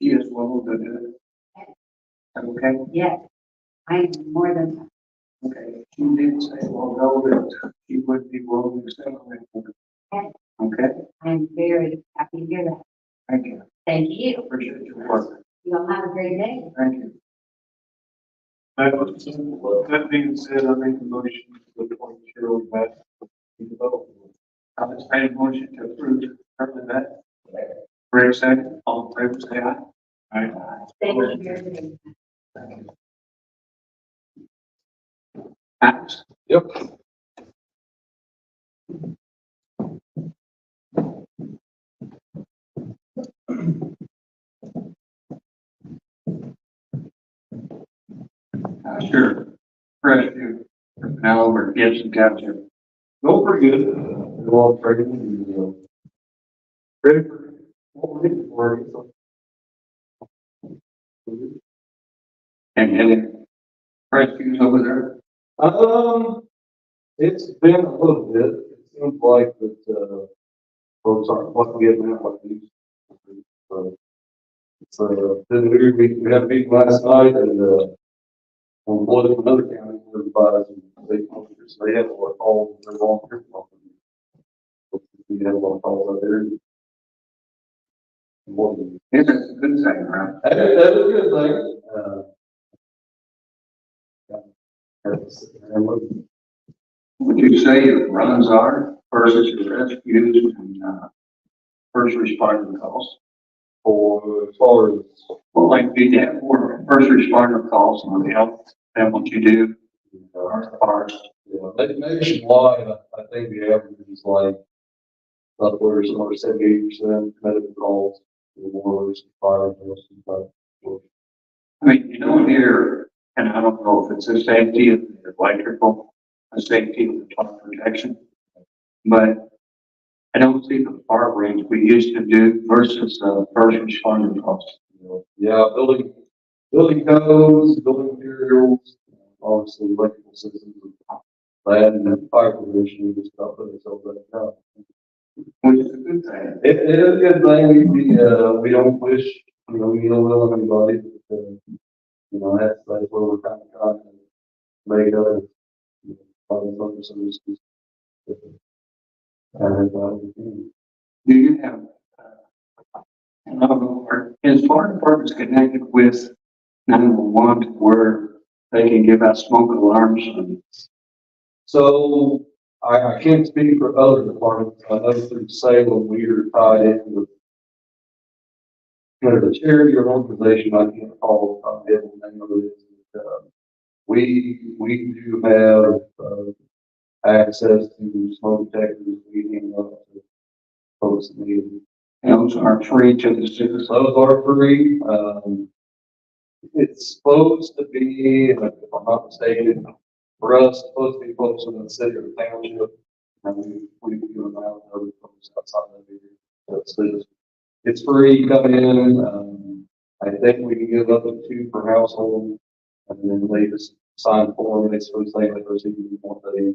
She is willing to do it. Okay, Yes, I'm more than, okay. She did say, well, no, that she would be willing to stay on it. Okay, I'm very happy to hear that. thank you. Thank you. Appreciate your work. You'll have a great day. Thank you. That being said, I make a motion to appoint Cheryl Bass to the development. I was made a motion to approve Charlie Bass. Greg second, all in favor, say aye. Aye. Thank you very much. Thank you. Max? Yep. Sure. Rescue personnel over Gibson Township. No, pretty good. We're all training and, ready for what we're looking for. And any rescues over there? It's been a little bit. It seems like that, folks aren't quite getting out like these. It's been weird. We had a meeting last night and, on board with another county, we're advising they have a lot of calls, they're volunteer. We have a lot of calls out there. It's a good thing, right? That is a good thing. Would you say your runs are versus your rescues and first responder calls? For as far as Well, like do you have more first responder calls on the health than what you do as far as nationwide, I think the average is like upwards of 78% medical calls, wars, fire, I mean, you don't hear, and I don't know if it's a safety of the electrical, a safety of the top protection, but I don't see the fire range we used to do versus first responder calls. Yeah, building codes, building materials, obviously electrical systems, that and fire prevention, just about putting ourselves at the top. Which is a good thing. It is a good thing. We don't wish, we don't know anybody, but, that's where we're kind of trying to make other, find other solutions. Do you have, and I don't know, is fire departments connected with 911 to where they can give out smoke alarms? So I can't speak for other departments. I know through Salem, we are tied in with the charity or organization, I can't recall the name of it. We do have access to smoke detectors. We hand out to folks that need them. Those are free to the citizens. Those are free. It's supposed to be, if I'm not mistaken, for us, it's supposed to be close to the city or the township. And we do them out to other folks outside of the area. It's free, come in. I think we can give up to 2 per household. And then they just sign the form. They supposed to say they receive it in 1 day.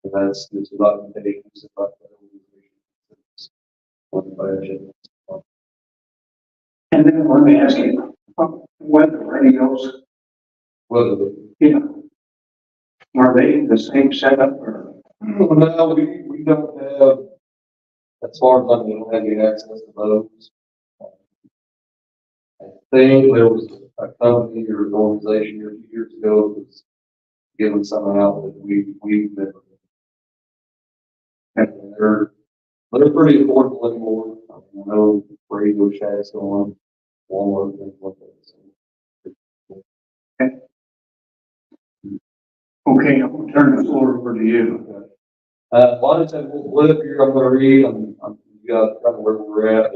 And that's just about the day. And then let me ask you, weather radios, Whether are they the same setup or? no, we don't have, as far as I know, we don't have any access to those. I think there was a company or an organization here a few years ago that was giving something out that we've never. And they're pretty affordable anymore. I know Radio Shack's going, Walmart, things like that. Okay, I'm gonna turn the floor over to you. A lot of times we'll flip here, I'm gonna read, you got kind of where we're at.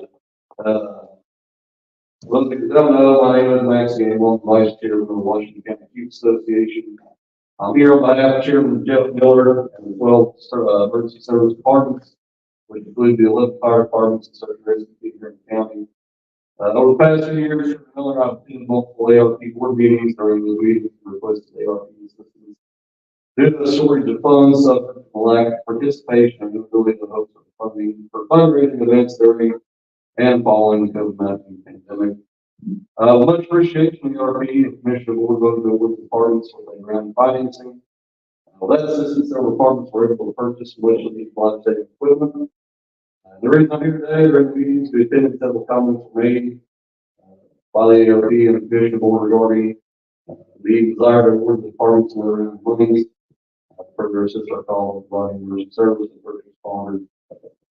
Well, if you don't know, my name is Max Gamble, I'm Vice Chairman of the Washington County Youth Association. I'm here on behalf of Chairman Jeff Miller and the 12 emergency service departments, which include the 11 fire departments and certain residents here in the county. Over the past 2 years, Miller, I've been multiple ARP board meetings during the week requested ARP assistance. Due to the shortage of funds, suffered from lack of participation and ability to host funding for fundraising events during and following the COVID-19 pandemic. Much appreciation, the RP and Commissioner Board voted to award the parties for the ground financing. That assistance our departments were able to purchase much of these life-saving equipment. The reason I'm here today, during the meetings, we attended several comments were made by the ARP and the Commissioner Board regarding the desire to award the departments with around money further assist our call of providing emergency service and first responder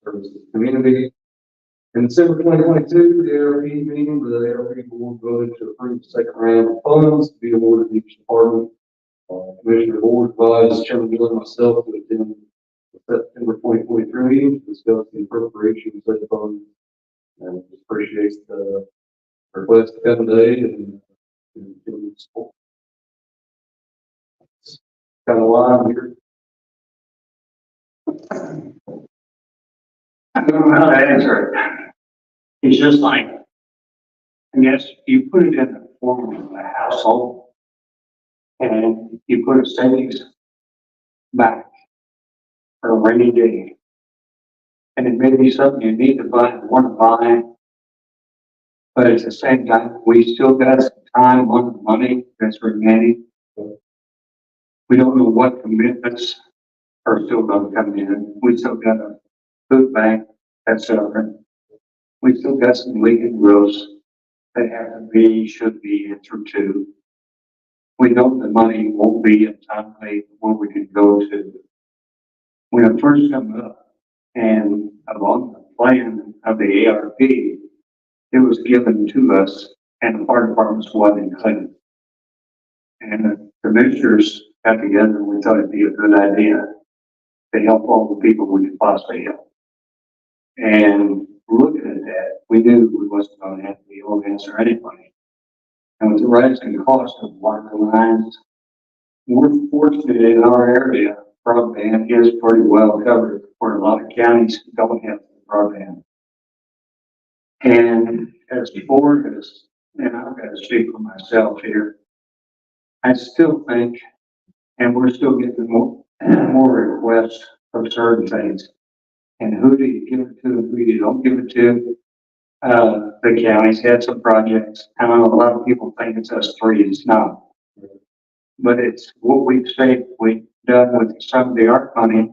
services to the community. In December 2022, the ARP meeting, the ARP board voted to approve the second round of funds to be awarded to each department. Commissioner Board advised Chairman Miller and myself to attend the September 2023 meeting to discuss the appropriation of such funds. And appreciates the request to come today and support. Kind of line here. I don't know how to answer it. It's just like, I guess you put it in the form of a household and you put a savings back for a rainy day. And it may be something you need to buy and want to buy. But at the same time, we still got some time on the money that's remaining. We don't know what commitments are still going to come in. We still got a food bank that's over. We still got some leaking roofs that have to be, should be answered to. We know the money won't be in time where we can go to. When it first come up and along the plan of the ARP, it was given to us and the fire departments wasn't included. And the commissioners got together and we thought it'd be a good idea to help all the people we could possibly help. And looking at that, we knew we wasn't going to have to be able to answer anybody. And with the rising cost of water lines, we're fortunate in our area, broadband is pretty well covered, where a lot of counties don't have broadband. And as far as, and I've got to speak for myself here, I still think, and we're still getting more requests for certain things. And who do you give it to and who you don't give it to? The counties had some projects. I know a lot of people think it's us three, it's not. But it's what we've saved, we've done with some of the ARP money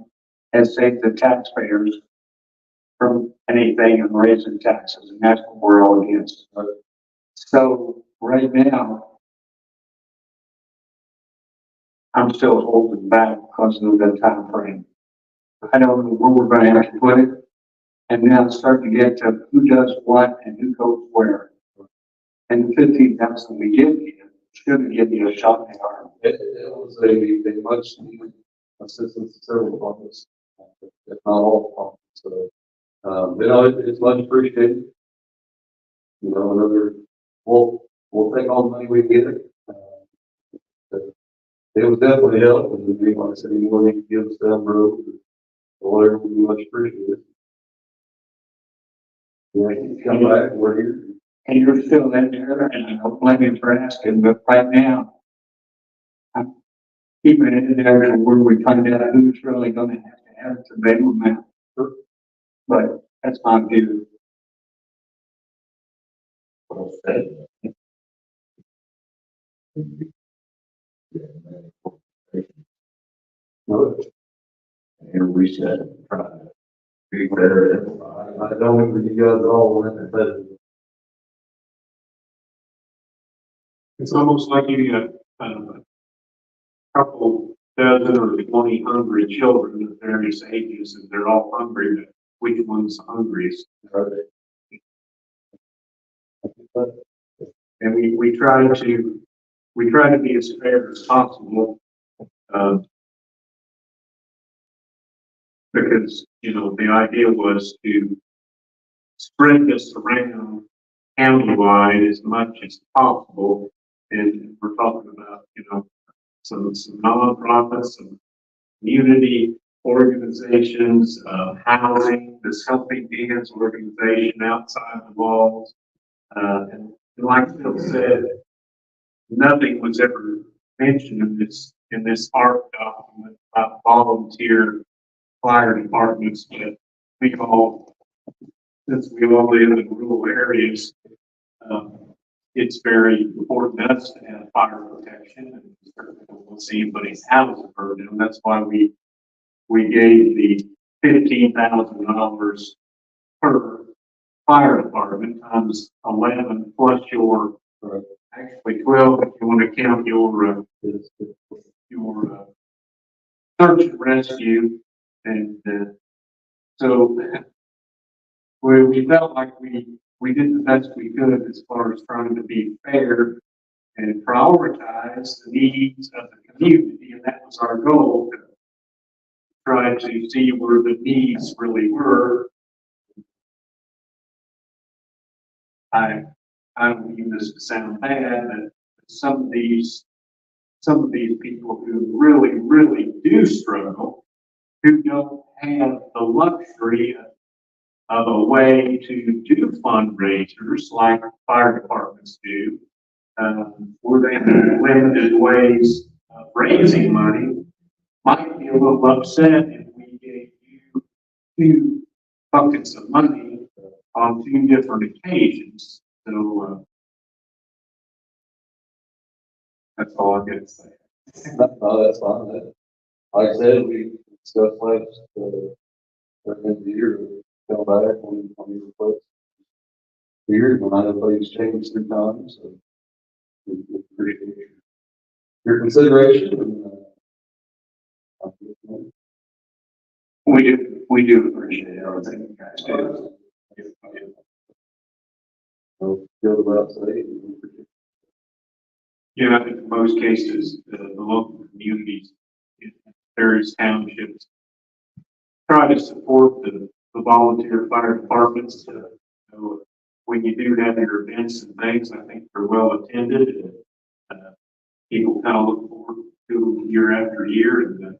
has saved the taxpayers from anything and raising taxes, and that's what we're all against. So right now, I'm still holding back because of the time frame. I don't know where we're going to have to put it, and now start to get to who does what and who goes where. And the 15,000 we give you shouldn't give you a shot in the arm. It was a much needed assistance to several departments, if not all departments. So, you know, it's much appreciated. You know, we'll take all the money we get. It was definitely help, and like I said, any more you can give us down the road, or whatever, would be much appreciated. Yeah, come back, we're here. And you're still in there, and I don't blame you for asking, but right now, I'm keeping it in there to where we find out who's really going to have it to bail them out. But that's my view. Well said. No. And we said, try to be better. I don't think you guys all want it better. It's almost like you got a couple dozen or 20 hungry children of various ages, and they're all hungry, but which one's hungriest? And we try to be as fair as possible, because, you know, the idea was to spread this around countywide as much as possible. And we're talking about, you know, some nonprofits, some community organizations, housing, this Helping Hands organization outside the walls. And like Phil said, nothing was ever mentioned in this ARP document about volunteer fire departments, but we all, since we all live in rural areas, it's very important to us to have fire protection, and certainly don't want to see anybody's house burned down. That's why we gave the $15,000 per fire department times 11 plus your, actually 12 if you want to count your search and rescue. And so we felt like we did the best we could as far as trying to be fair and prioritize the needs of the community. And that was our goal, to try to see where the needs really were. I don't mean this to sound bad, but some of these people who really do struggle, who don't have the luxury of a way to do fundraisers like fire departments do, where they have limited ways of raising money, might be a little upset if we gave you 2 buckets of money on 2 different occasions. So that's all I'm going to say. No, that's fine. Like I said, we discussed last, at the end of the year, come back when you request. Years when I know things changed 3 times, so we appreciate your consideration and, We do appreciate everything you guys do. so feel about say. Yeah, I think in most cases, the local communities in various townships try to support the volunteer fire departments. So when you do have your events and things, I think they're well attended, and people kind of look forward to them year after year. And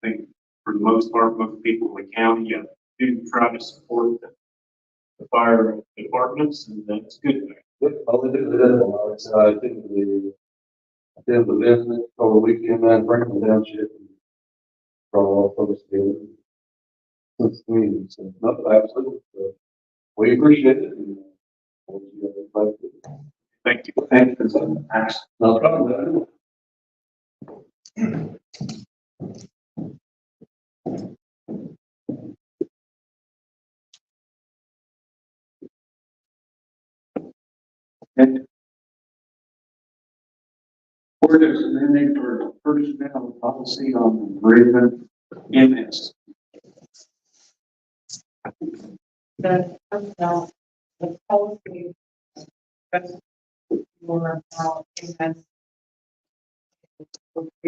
I think for the most part, most people in the county do try to support the fire departments, and that's good. Yep, all they do is that. So I think the business over the weekend, man, Franklin Township, and brought all folks together. Since the meeting, so no, absolutely. So we appreciate it. And, Thank you. Thank you for the action. no problem. And ordinance amending for personnel policy on bereavement MS. The personnel, the policy, that's more about events. Say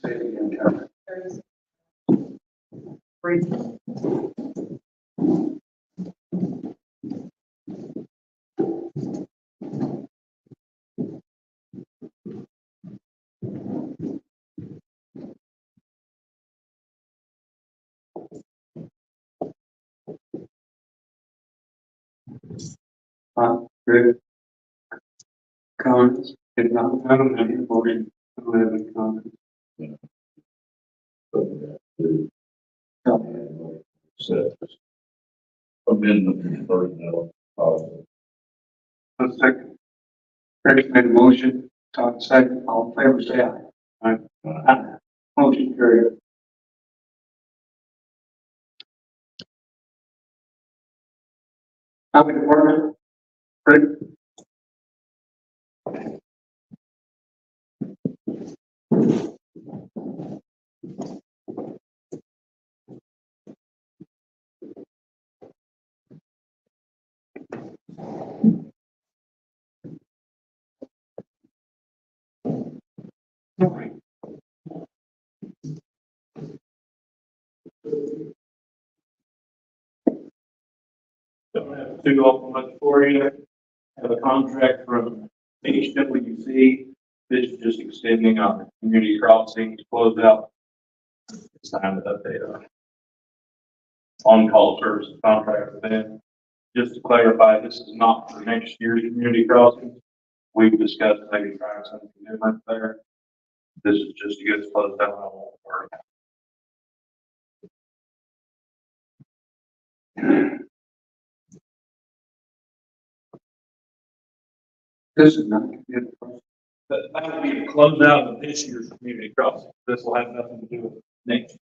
it again, Karen. Rick? Comments? If not, I don't have any for you. I don't have any comments. Amendment personnel policy. A second. Rick made a motion, Todd second, all in favor, say aye. Aye. Aye. Motion carried. Highway Department, Rick? Don't have too awful much for you. Have a contract from HWC. This is just extending our community crossing to close out. It's time to update our on-call service contract with them. Just to clarify, this is not for next year's community crossing. We've discussed maybe trying something different there. This is just to get us closed out on all work. This is not. But that would be a closeout of this year's community crossing. This will have nothing to do with next.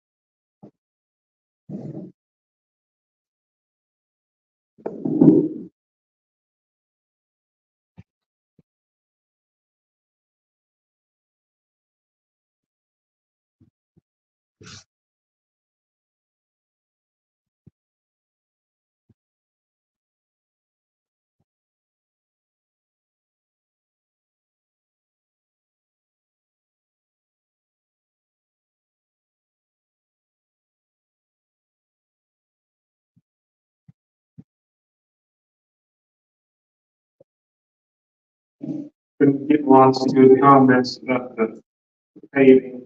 Been getting lots of good comments about the paving.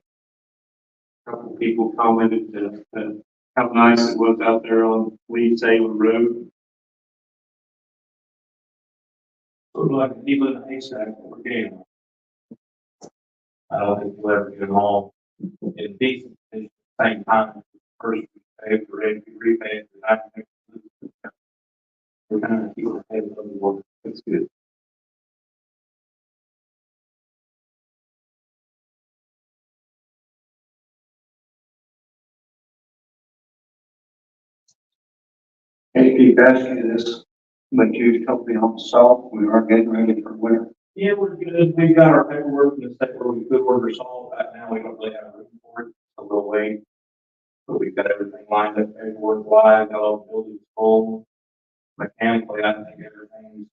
A couple people commented that how nice it was out there on Lee Taylor Road. Sort of like a needle in a haystack for game. I don't think we'll ever get them all in decent at the same time. First, we pay for it, we repay it, and I we're kind of keeping ahead of the work. That's good. Hey, keep asking you this, but you told me on salt, we are getting ready for winter. Yeah, we're good. We've got our paperwork in the state where we could order salt. Right now, we don't really have room for it, so we'll wait. But we've got everything lined up paperwork wise, got all the buildings full. Mechanically, I think everything's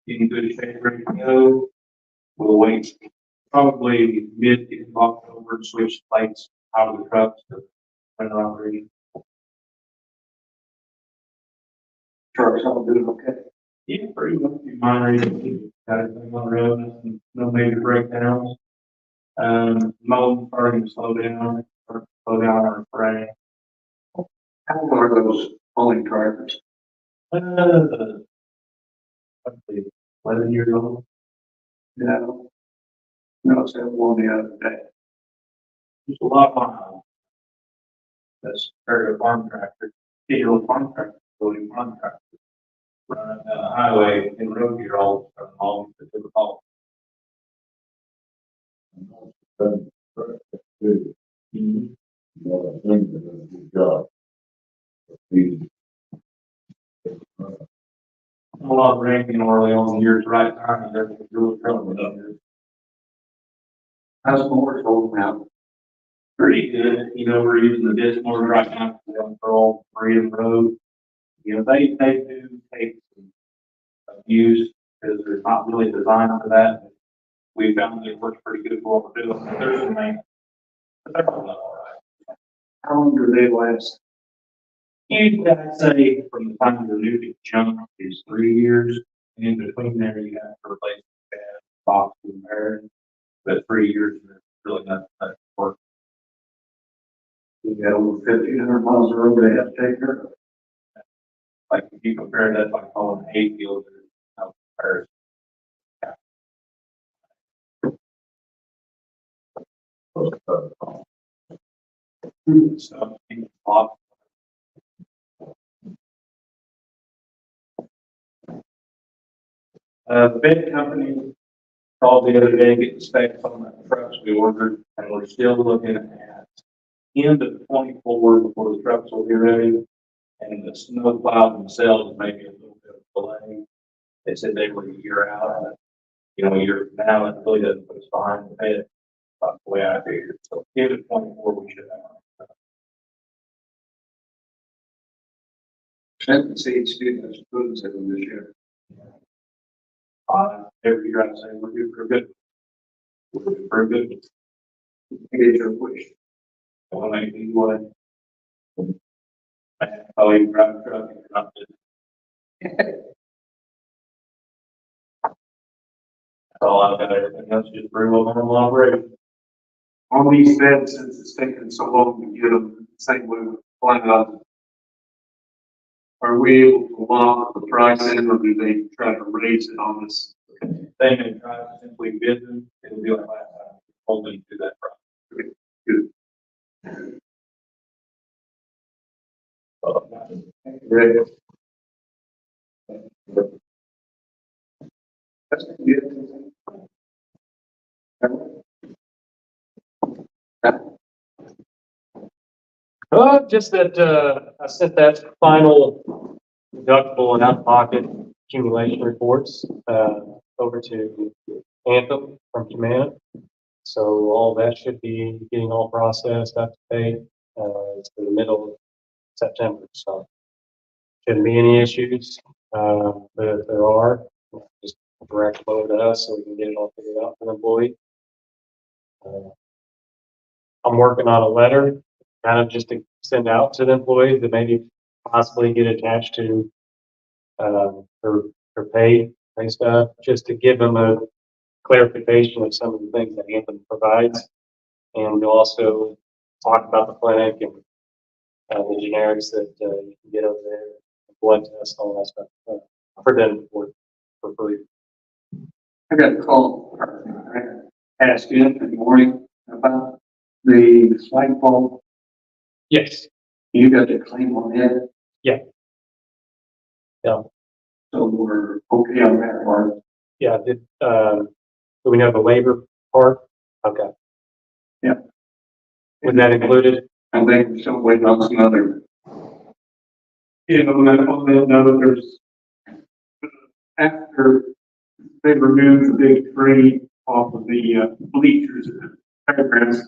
in good shape, ready to go. We'll wait probably mid to October and switch plates out of the trucks to winter operation. Trucks all doing okay. Yeah, pretty much minor issues. Got everything on the road, no major breakdowns. Mowing starting to slow down our spraying. How old are those pulling drivers? Let's see, 11 years old. No. No, it's that one the other day. Just a lot of miles. That's very farm tractor, 10-year-old farm tractor, really farm tractor. Running down the highway in road gear all to the call. Good. Well, I think they're doing a good job. A lot of rain early on years, right time, and everything's really trouble up here. How's the mower holding out? Pretty good. You know, we're using the disc motors right now for all three of the road. You know, they do take some abuse because they're not really designed for that. We found that it works pretty good for what we're doing. There's some main, but they're all right. How long do they last? Usually I'd say from the time the new to junk is 3 years. And in between there, you have to replace the bad box and bearing. But 3 years is really not much work. You got over 1,500 miles of road they have to take care of. Like if you compare that by calling hay field to comparison. So it's a lot. The bid company called the other day, get the specs on the trucks we ordered, and we're still looking at end of 24 before the trucks will be ready. And the snow plows themselves may be a little bit of delay. They said they were a year out, and you know, a year from now, it really doesn't put us behind the bid. That's the way I figured. So end of 24, we should have. Sept seeds do those foods that this year. Every year I say we're good for a good. We're good for a good. Get your wish. I want to make these one. Oh, you drive a truck and you're not busy. That's all I've got. Everything else just pretty well normal operation. On these beds, since it's taking so long to get them, same way with plans. Are we able to lock the price in, or do they try to raise it on us? They may try to simply bid them. It'll be like last time. Holding to that price. Good. Rick. That's good. Just that, I sent that final deductible and out-of-pocket accumulation reports, over to Anthem from Humana. So all that should be getting all processed, up to date, it's the middle of September, so shouldn't be any issues. But if there are, just direct load to us so we can get it all figured out for the employee. I'm working on a letter, kind of just to send out to the employees that maybe possibly get attached to her pay stuff, just to give them a clarification of some of the things that Anthem provides. And we'll also talk about the clinic and the generics that you can get over there, blood tests, all that stuff for them for free. I got a call, I asked you in the morning about the flagpole. Yes. You got a claim on it? Yeah. Yeah. So we're okay on that part. Yeah. Do we know the labor part? Okay. Yeah. Was that included? I think we're still waiting on some other. Yeah, on that note, there's, after they removed the big tree off of the bleachers in the fairgrounds,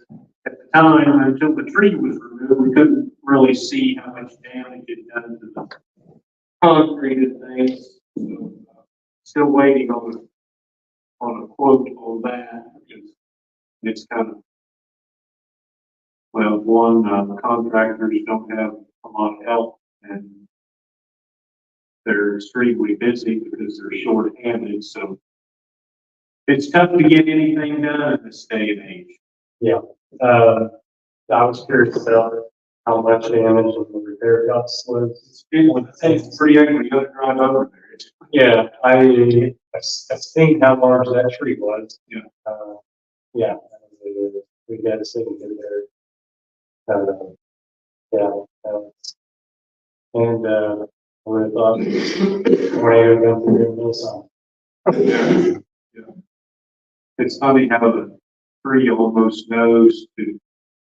at the time, until the tree was removed, we couldn't really see how much damage it done to the concrete and things. So, still waiting on a quote on that, because it's kind of, well, one, the contractors don't have a lot of help, and they're extremely busy because they're short-handed, so it's tough to get anything done in this day and age. Yeah. I was curious about how much damage and the repair costs was. It's pretty ugly, you gotta drive over there. Yeah, I've seen how large that tree was. Yeah. Yeah, we got to see it there. Yeah. And, I would have thought tornado going through the middle song. Yeah. It's funny how the tree almost knows to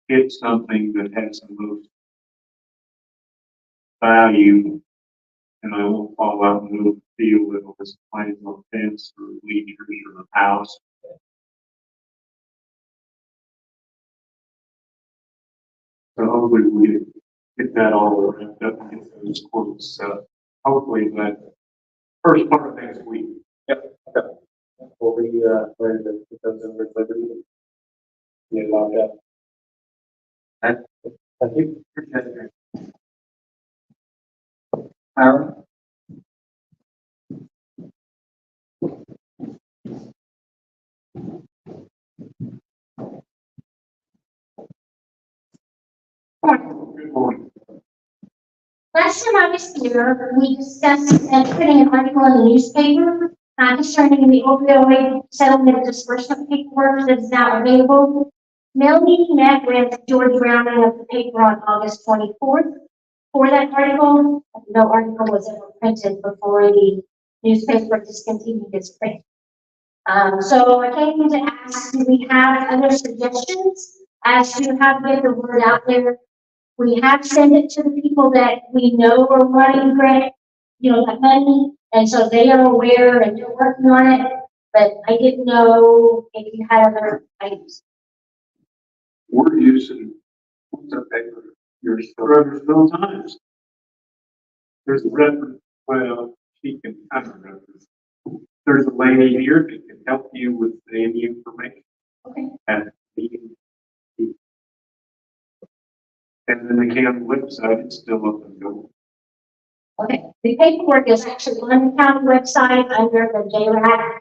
hit something that has the most value, and I won't fall out in the middle of the field if it was planted on a fence or bleachers or a house. So hopefully we get that all wrapped up and get those quotes, hopefully that first part of next week. We'll be, ready to get those over to Liberty. Get it locked up. Thank you. Myra? Good morning. Last time I was here, we discussed putting an article in the newspaper concerning the opioid settlement disbursement paperwork that is now available. Melanie met with George Browning of the paper on August 24th for that article. No article was ever printed before the newspaper discontinued its print. So I came to ask, do we have other suggestions as to how to get the word out there? We have sent it to the people that we know are running grant, that money, and so they are aware and they're working on it, but I didn't know if you had other items. We're using, what's our paper? Yours. Riverdale Times. There's a reference, well, she can kind of reference. There's a lady here that can help you with any information. Okay. And then the county website is still up and going. Okay, the paperwork is actually on the county website under the JRAC,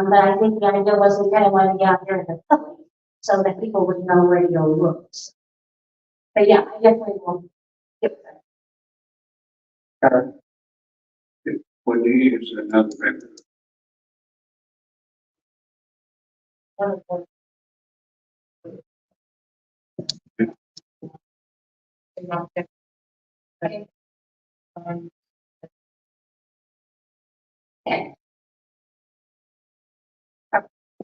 but I think the idea was we kind of wanted to get out there in the public so that people would know where to go look. But yeah, I definitely will get that. What do you use another paper? Okay.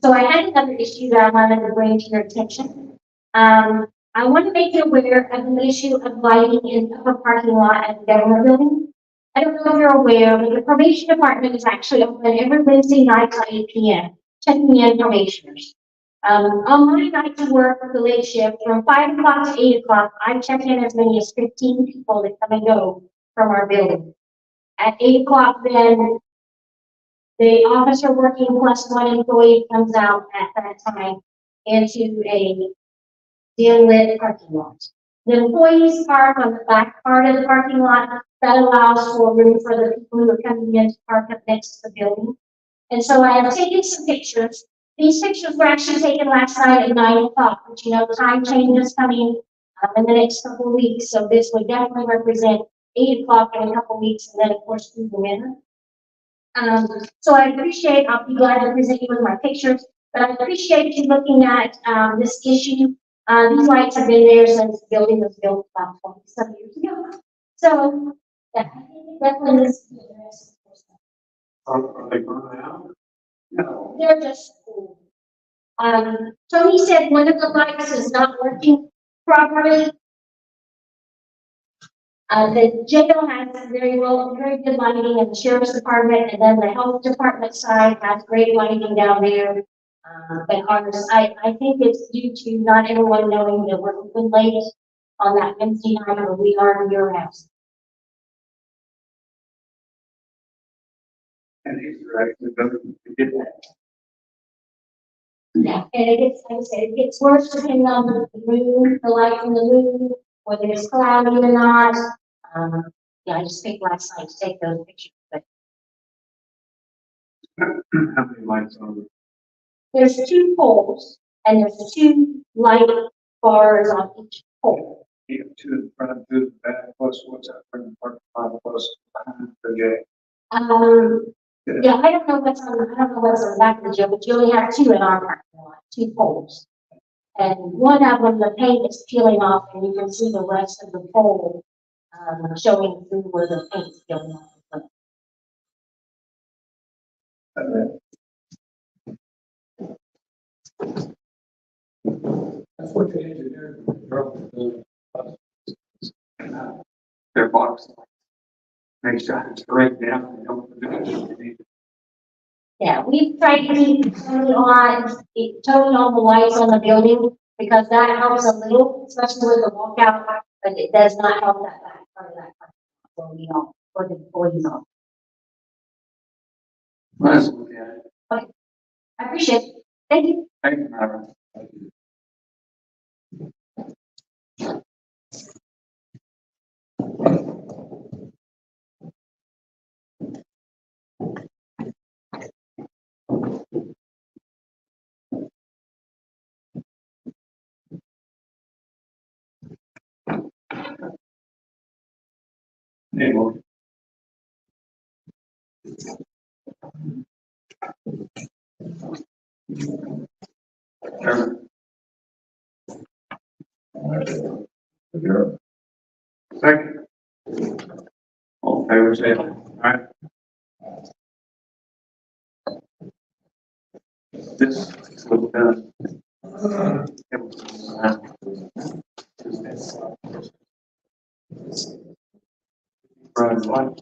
So I had another issue that I wanted to bring to your attention. I want to make you aware of an issue of lighting in the upper parking lot at the government building. I don't know if you're aware, but the probation department is actually open every Wednesday night at 8 p.m., checking in probationers. On my night to work the late shift from 5 o'clock to 8 o'clock, I check in as many as 15 people that come and go from our building. At 8 o'clock, then the officer working plus one employee comes out at that time into a dim lit parking lot. The employees park on the back part of the parking lot. That allows for room for the people who are coming in to park up next to the building. And so I have taken some pictures. These pictures were actually taken last night at 9 o'clock, but you know, time change is coming in the next couple of weeks. So this would definitely represent 8 o'clock in a couple of weeks, and then of course through the winter. So I appreciate, I'll be glad to present you with my pictures, but I appreciate you looking at this issue. These lights have been there since the building was built about 27 years ago. So, yeah, I think it definitely needs to be addressed. Are they burning out? No. They're just cool. Tony said one of the lights is not working properly. The jail has very good lighting in the sheriff's department, and then the health department side has great lighting down there. But ours, I think it's due to not everyone knowing that we're open late on that Wednesday night, or we are in your house. And these are actually better to get that. Yeah, and it gets, like I said, it gets worse depending on the moon, the light from the moon, whether it's cloudy or not. Yeah, I just picked last night to take those pictures, but How many lights on? there's 2 poles, and there's 2 light bars on each pole. You have two in the front, two in the back, plus what's that from the parking lot, plus behind the J. Yeah, I don't know what's on the back of the jail, but you only have 2 in our parking lot, 2 poles. And one of them, the paint is peeling off, and you can see the rest of the pole, showing through where the paint's peeling off. That's what the engineer. Their box. Make sure it's right down. They don't forget it. Yeah, we've tried to keep Tony on the lights on the building, because that helps a little, especially with the walkout, but it does not help that back part of that part. So, you know, for the employees on. Let's look at it. I appreciate it. Thank you. Thank you, Myra. Hey, well. Chairman. Adjourn. Second. All in favor, say aye. This is what done. Right, one.